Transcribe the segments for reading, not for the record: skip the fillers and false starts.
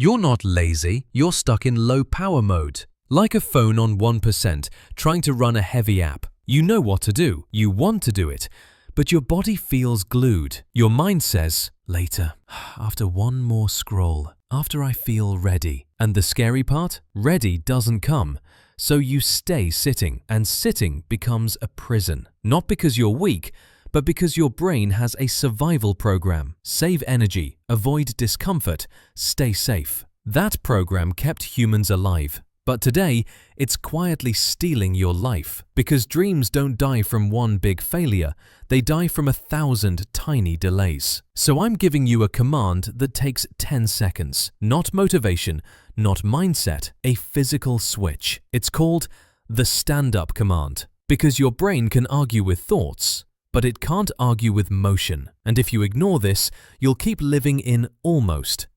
You're not lazy, you're stuck in low power mode. Like a phone on 1%, trying to run a heavy app. You know what to do, you want to do it, but your body feels glued. Your mind says, later, after one more scroll, after I feel ready. And the scary part? Ready doesn't come. So you stay sitting, and sitting becomes a prison. Not because you're weak, but because your brain has a survival program. Save energy, avoid discomfort, stay safe. That program kept humans alive. But today, it's quietly stealing your life. Because dreams don't die from one big failure, they die from 1,000 tiny delays. So I'm giving you a command that takes 10 seconds. Not motivation, not mindset, a physical switch. It's called the stand-up command. Because your brain can argue with thoughts, but it can't argue with motion. And if you ignore this, you'll keep living in almost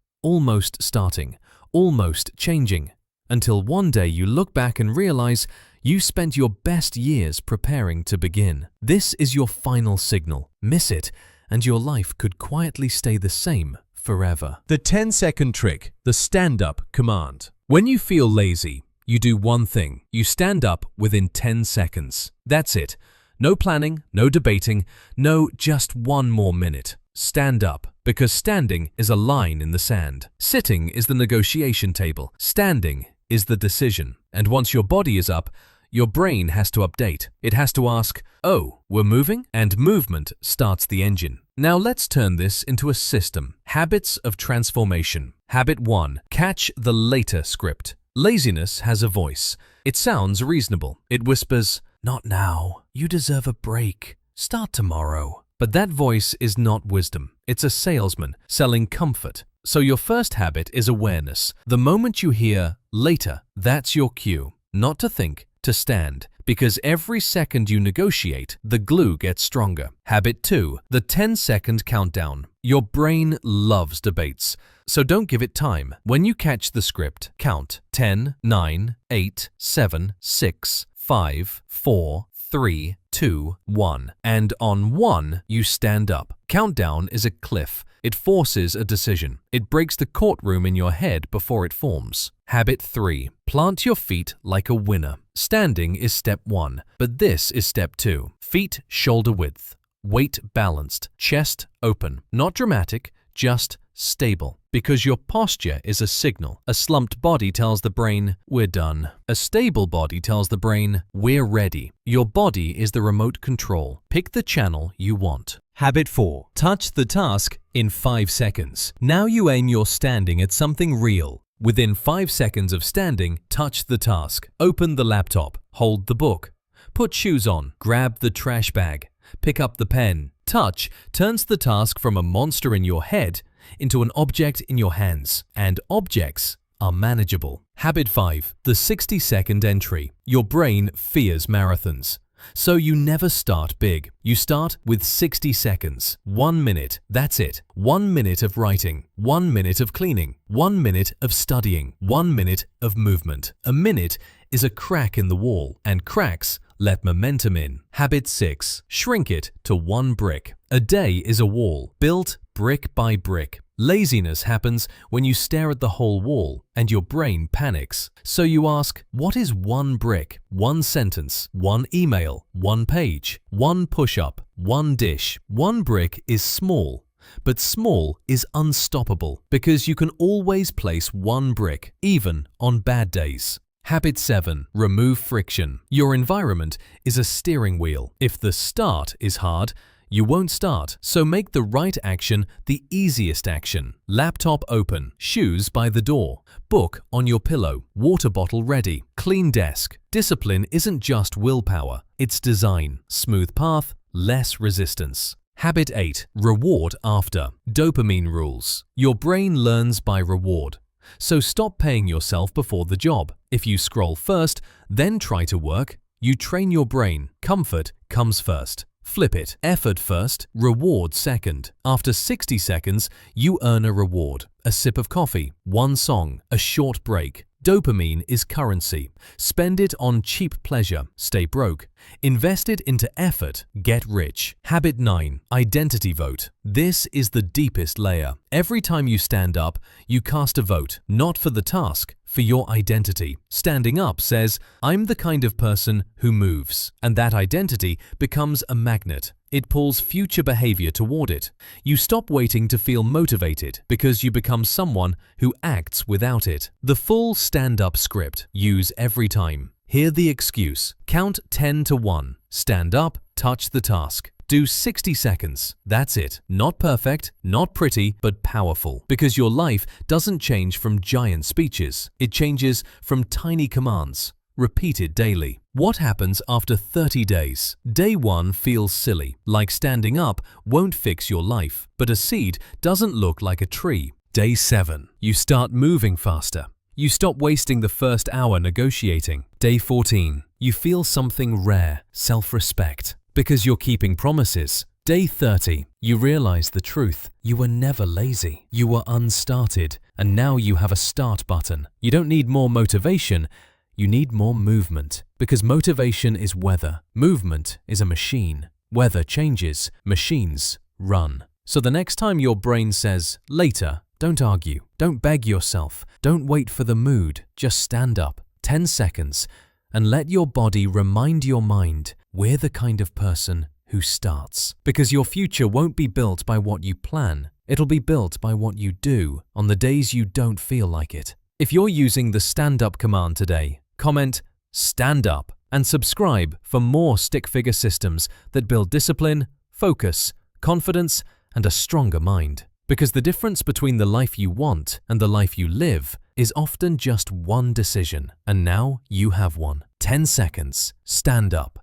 starting, almost changing. Until one day you look back and realize you spent your best years preparing to begin. This is your final signal. Miss it, and your life could quietly stay the same forever. The 10-second trick, the stand-up command. When you feel lazy, you do one thing. You stand up within 10 seconds. That's it. No planning, no debating, no just one more minute. Stand up, because standing is a line in the sand. Sitting is the negotiation table. Standing is the decision. And once your body is up, your brain has to update. It has to ask, oh, we're moving? And movement starts the engine. Now let's turn this into a system. Habits of transformation. Habit 1. Catch the later script. Laziness has a voice. It sounds reasonable. It whispers, not now. You deserve a break. Start tomorrow. But that voice is not wisdom. It's a salesman selling comfort. So your first habit is awareness. The moment you hear later, that's your cue. Not to think, to stand. Because every second you negotiate, the glue gets stronger. Habit 2. The 10-second countdown. Your brain loves debates. So don't give it time. When you catch the script, count 10, 9, 8, 7, 6, 5, 4, 3, 2, 1. And on 1, you stand up. Countdown is a cliff. It forces a decision. It breaks the courtroom in your head before it forms. Habit 3. Plant your feet like a winner. Standing is step 1, but this is step 2. Feet shoulder width. Weight balanced. Chest open. Not dramatic, just stable. Because your posture is a signal. A slumped body tells the brain, we're done. A stable body tells the brain, we're ready. Your body is the remote control. Pick the channel you want. Habit 4. Touch the task in 5 seconds. Now you aim your standing at something real. Within 5 seconds of standing, touch the task. Open the laptop. Hold the book. Put shoes on. Grab the trash bag. Pick up the pen. Touch turns the task from a monster in your head into an object in your hands. And objects are manageable. Habit 5. The 60-second entry. Your brain fears marathons. So you never start big. You start with 60 seconds. 1 minute, that's it. 1 minute of writing, 1 minute of cleaning, 1 minute of studying, 1 minute of movement. A minute is a crack in the wall, and cracks let momentum in. Habit 6. Shrink it to 1 brick. A day is a wall, built brick by brick. Laziness happens when you stare at the whole wall and your brain panics. So you ask, what is 1 brick? 1 sentence, 1 email, 1 page, 1 push-up, 1 dish. 1 brick is small, but small is unstoppable because you can always place 1 brick, even on bad days. Habit 7. Remove friction. Your environment is a steering wheel. If the start is hard, you won't start, so make the right action the easiest action. Laptop open, shoes by the door, book on your pillow, water bottle ready, clean desk. Discipline isn't just willpower, it's design. Smooth path, less resistance. Habit 8. Reward after. Dopamine rules. Your brain learns by reward. So stop paying yourself before the job. If you scroll first, then try to work, you train your brain. Comfort comes first. Flip it. Effort first, reward second. After 60 seconds, you earn a reward. A sip of coffee, 1 song, a short break. Dopamine is currency. Spend it on cheap pleasure, stay broke. Invest it into effort, get rich. Habit 9. Identity vote. This is the deepest layer. Every time you stand up, you cast a vote, not for the task, for your identity. Standing up says, I'm the kind of person who moves, and that identity becomes a magnet. It pulls future behavior toward it. You stop waiting to feel motivated because you become someone who acts without it. The full stand-up script. Use every time. Hear the excuse. Count 10 to 1. Stand up, touch the task. Do 60 seconds. That's it. Not perfect, not pretty, but powerful. Because your life doesn't change from giant speeches. It changes from tiny commands. Repeated daily. What happens after 30 days? Day 1 feels silly, like standing up won't fix your life, but a seed doesn't look like a tree. Day 7. You start moving faster. You stop wasting the first hour negotiating. Day 14. You feel something rare, self-respect, because you're keeping promises. Day 30. You realize the truth. You were never lazy. You were unstarted, and now you have a start button. You don't need more motivation. You need more movement, because motivation is weather. Movement is a machine. Weather changes, machines run. So the next time your brain says, later, don't argue, don't beg yourself, don't wait for the mood, just stand up, 10 seconds, and let your body remind your mind, we're the kind of person who starts. Because your future won't be built by what you plan, it'll be built by what you do on the days you don't feel like it. If you're using the stand-up command today, comment "stand up" and subscribe for more stick-figure systems that build discipline, focus, confidence, and a stronger mind. Because the difference between the life you want and the life you live is often just one decision, and now you have one. 10 seconds. Stand up.